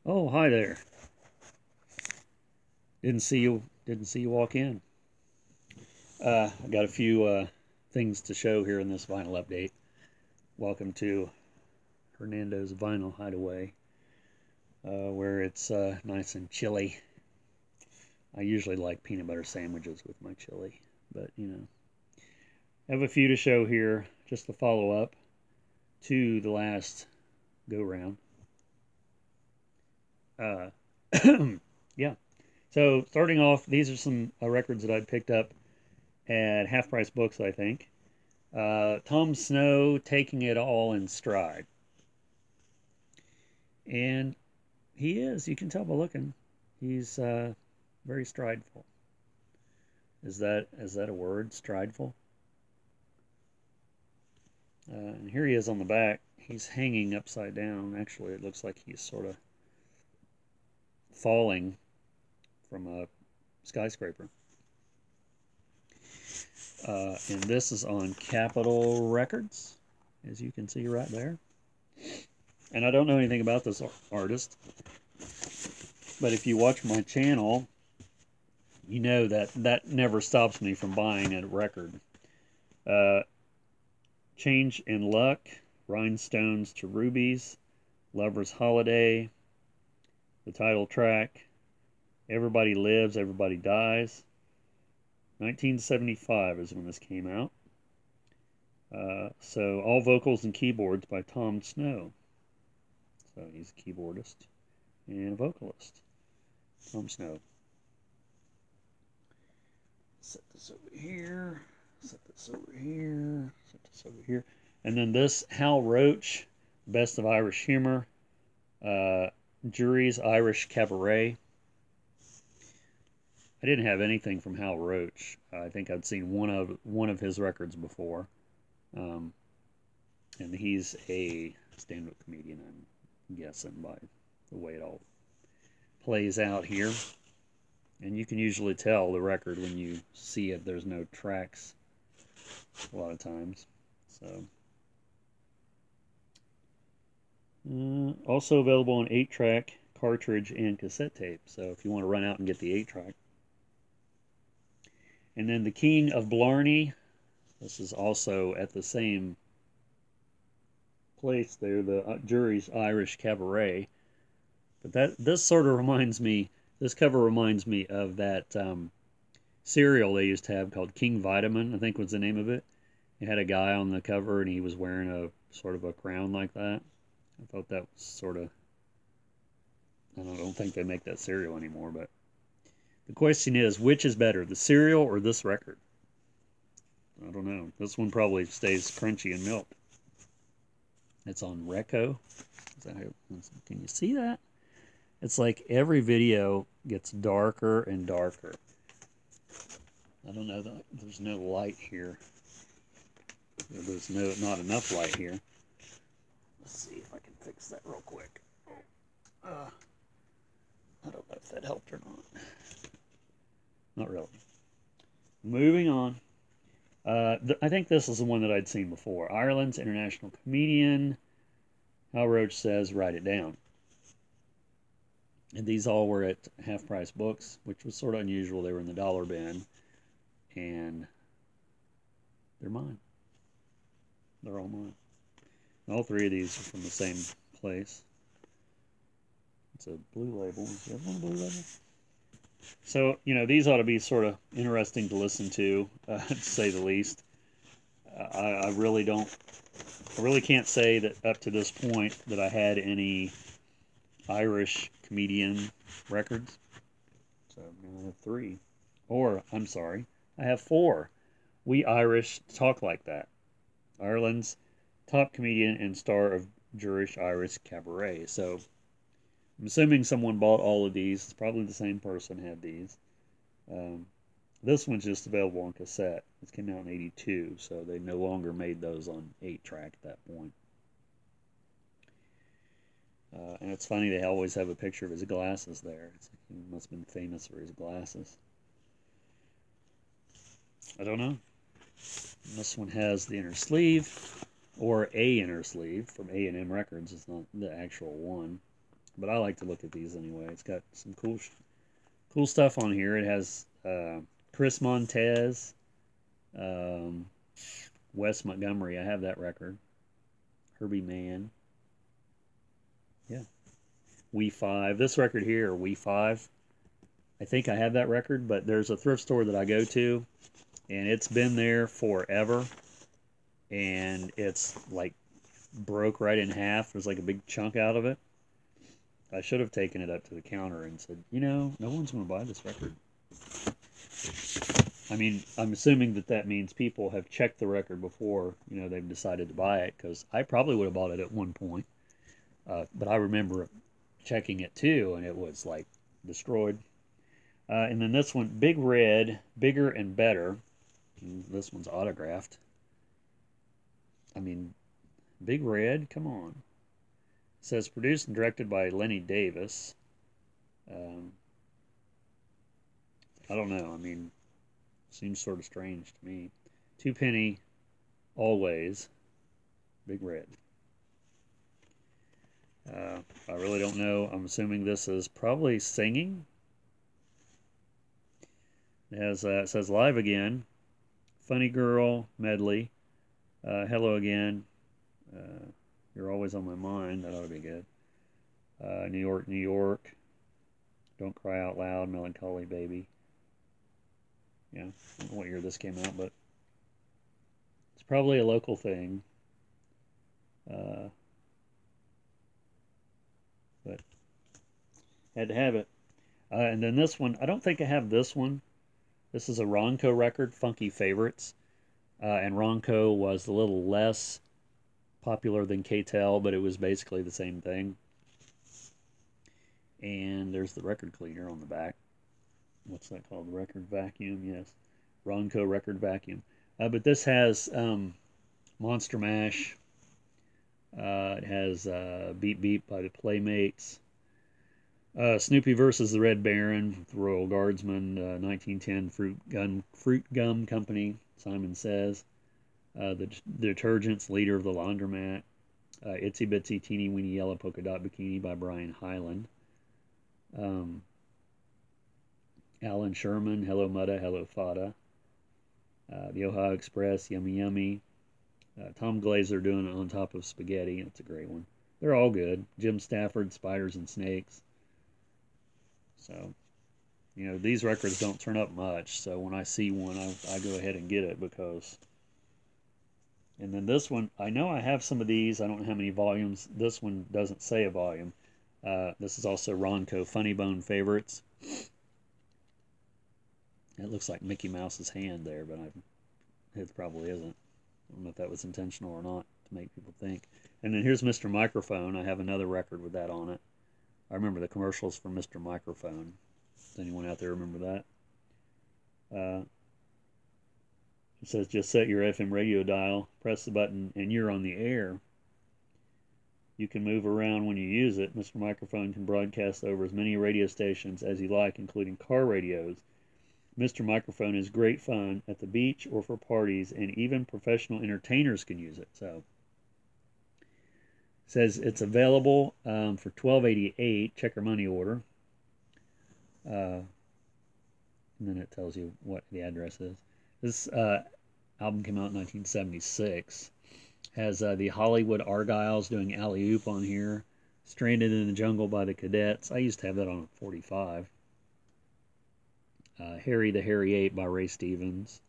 Oh, hi there. Didn't see you walk in. I got a few things to show here in this vinyl update. Welcome to Hernando's Vinyl Hideaway, where it's nice and chilly. I usually like peanut butter sandwiches with my chili, but I have a few to show here, just to follow up to the last go round. Yeah. So starting off, these are some records that I'd picked up at Half Price Books, I think. Tom Snow, Taking It All in Stride. And he is, you can tell by looking, he's very strideful. Is that a word, strideful? And here he is on the back. He's hanging upside down. Actually, it looks like he's sort of falling from a skyscraper. And this is on Capitol Records, as you can see right there. And I don't know anything about this artist, but if you watch my channel, you know that never stops me from buying a record. Change in Luck, Rhinestones to Rubies, Lover's Holiday, the title track, Everybody Lives, Everybody Dies. 1975 is when this came out. So all vocals and keyboards by Tom Snow. So he's a keyboardist and a vocalist. Tom Snow. Set this over here. Set this over here. Set this over here. And then this, Hal Roach, Best of Irish Humor. Jury's Irish Cabaret. I didn't have anything from Hal Roach. I think I'd seen one of his records before. And he's a stand-up comedian, I'm guessing, by the way it all plays out here. And you can usually tell the record when you see it. There's no tracks a lot of times. So also available on 8-track, cartridge, and cassette tape. So if you want to run out and get the 8-track. And then The King of Blarney. This is also at the same place there, the Jury's Irish Cabaret. But this sort of reminds me, this cover reminds me of that cereal they used to have called King Vitamin, I think was the name of it. It had a guy on the cover and he was wearing a sort of a crown like that. I thought that was sort of, I don't think they make that cereal anymore, but the question is, which is better, the cereal or this record? I don't know. This one probably stays crunchy and milk. It's on Ronco. Can you see that? It's like every video gets darker and darker. I don't know. There's no light here. There's not enough light here. Let's see if I can fix that real quick. I don't know if that helped or not. Not really. Moving on. I think this is the one that I'd seen before. Ireland's international comedian. Hal Roach says, write it down. And these all were at Half Price Books, which was sort of unusual. They were in the dollar bin. And they're mine. They're all mine. All three of these are from the same place. It's a blue label. Is there one blue label? So, these ought to be sort of interesting to listen to say the least. I really can't say that up to this point that I had any Irish comedian records. So now I have 3. Or, I'm sorry, I have 4. We Irish Talk Like That. Ireland's top comedian and star of Jury's Irish Cabaret. So I'm assuming someone bought all of these. It's probably the same person had these. This one's just available on cassette. It came out in '82, so they no longer made those on 8-track at that point. And it's funny, they always have a picture of his glasses there. He must have been famous for his glasses. I don't know. This one has the inner sleeve, or a inner sleeve from A&M Records. It's not the actual one. But I like to look at these anyway. It's got some cool stuff on here. It has Chris Montez, um, Wes Montgomery. I have that record. Herbie Mann. Yeah. We 5. This record here, We 5. I think I have that record, but there's a thrift store that I go to, and it's been there forever. And it's like broke right in half. There's like a big chunk out of it. I should have taken it up to the counter and said, you know, no one's going to buy this record. I mean, I'm assuming that means people have checked the record before, you know, they've decided to buy it, because I probably would have bought it at one point. But I remember checking it too, and it was like destroyed. And then this one, Big Red, Bigger and Better. And this one's autographed. I mean, Big Red, come on. It says produced and directed by Lenny Davis. I don't know. I mean, seems sort of strange to me. 2 Penny, Always, Big Red. I really don't know. I'm assuming this is probably singing. It says Live Again, Funny Girl, Medley, Hello Again, You're Always on My Mind. That ought to be good. New York, New York, Don't Cry Out Loud, Melancholy Baby. Yeah, I don't know what year this came out, but it's probably a local thing. But had to have it. And then this one, I don't think I have this one. This is a Ronco record, Funky Favorites. And Ronco was a little less popular than K-Tel, but it was basically the same thing. And there's the record cleaner on the back. What's that called? Record vacuum, yes. Ronco record vacuum. But this has Monster Mash. It has Beep Beep by the Playmates. Snoopy versus the Red Baron, the Royal Guardsman, 1910 Fruit Gum Company, Simon Says. The Detergents, Leader of the Laundromat. Itsy Bitsy Teeny Weeny Yellow Polka Dot Bikini by Brian Hyland. Alan Sherman, Hello Mudda, Hello Fada. The Ohio Express, Yummy Yummy. Tom Glazer doing it on top of spaghetti. That's a great one. They're all good. Jim Stafford, Spiders and Snakes. So, you know, these records don't turn up much. So when I see one, I go ahead and get it because... And then this one, I know I have some of these. I don't know how many volumes. This one doesn't say a volume. This is also Ronco Funny Bone Favorites. It looks like Mickey Mouse's hand there, but it probably isn't. I don't know if that was intentional or not to make people think. And then here's Mr. Microphone. I have another record with that on it. I remember the commercials for Mr. Microphone. Does anyone out there remember that? It says, just set your FM radio dial, press the button, and you're on the air. You can move around when you use it. Mr. Microphone can broadcast over as many radio stations as you like, including car radios. Mr. Microphone is great fun at the beach or for parties, and even professional entertainers can use it. So, it says it's available for $12.88. Check your money order. And then it tells you what the address is. This album came out in 1976. Has the Hollywood Argyles doing Alley Oop on here. Stranded in the Jungle by the Cadets. I used to have that on a 45. Harry the Hairy Ape by Ray Stevens.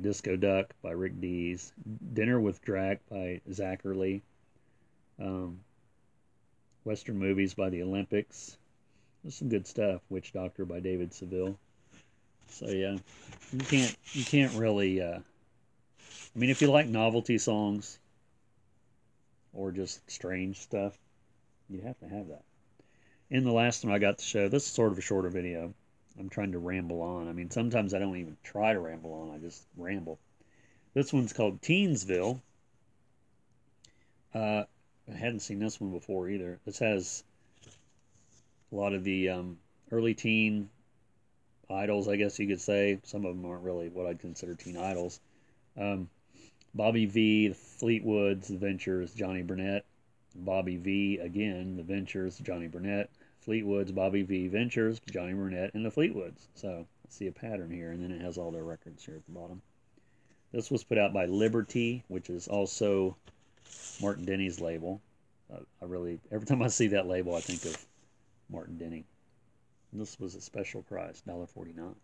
Disco Duck by Rick Dees. Dinner with Drac by Zachary. Western Movies by the Olympics. There's some good stuff. Witch Doctor by David Seville. So yeah, you can't really. I mean, if you like novelty songs or just strange stuff, you have to have that. And the last one I got to show, this is sort of a shorter video. I'm trying to ramble on. I mean, sometimes I don't even try to ramble on. I just ramble. This one's called Teensville. I hadn't seen this one before either. This has a lot of the early teen idols, I guess you could say. Some of them aren't really what I'd consider teen idols. Bobby V, the Fleetwoods, the Ventures, Johnny Burnett. Bobby V again, the Ventures, Johnny Burnett. Fleetwood's Bobby V, Ventures, Johnny Burnett, and the Fleetwoods. So I see a pattern here, and then it has all their records here at the bottom. This was put out by Liberty, which is also Martin Denny's label. Every time I see that label, I think of Martin Denny. And this was a special price, $1.49.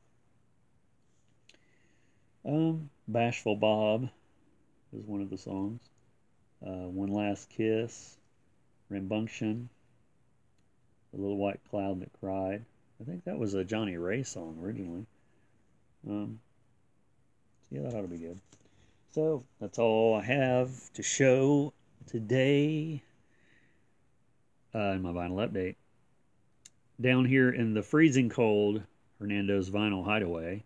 Bashful Bob is one of the songs. One Last Kiss, Rambunction, The Little White Cloud That Cried. I think that was a Johnny Ray song originally. Yeah, that ought to be good. So that's all I have to show today in my vinyl update. Down here in the freezing cold Hernando's Vinyl Hideaway,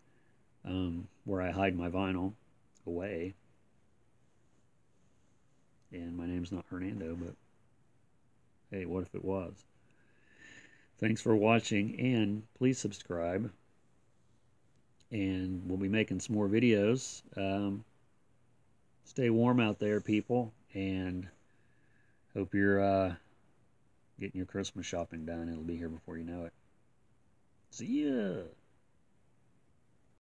where I hide my vinyl away. And my name's not Hernando, but hey, what if it was? Thanks for watching, and please subscribe. And we'll be making some more videos. Stay warm out there, people, and hope you're getting your Christmas shopping done. It'll be here before you know it. See ya!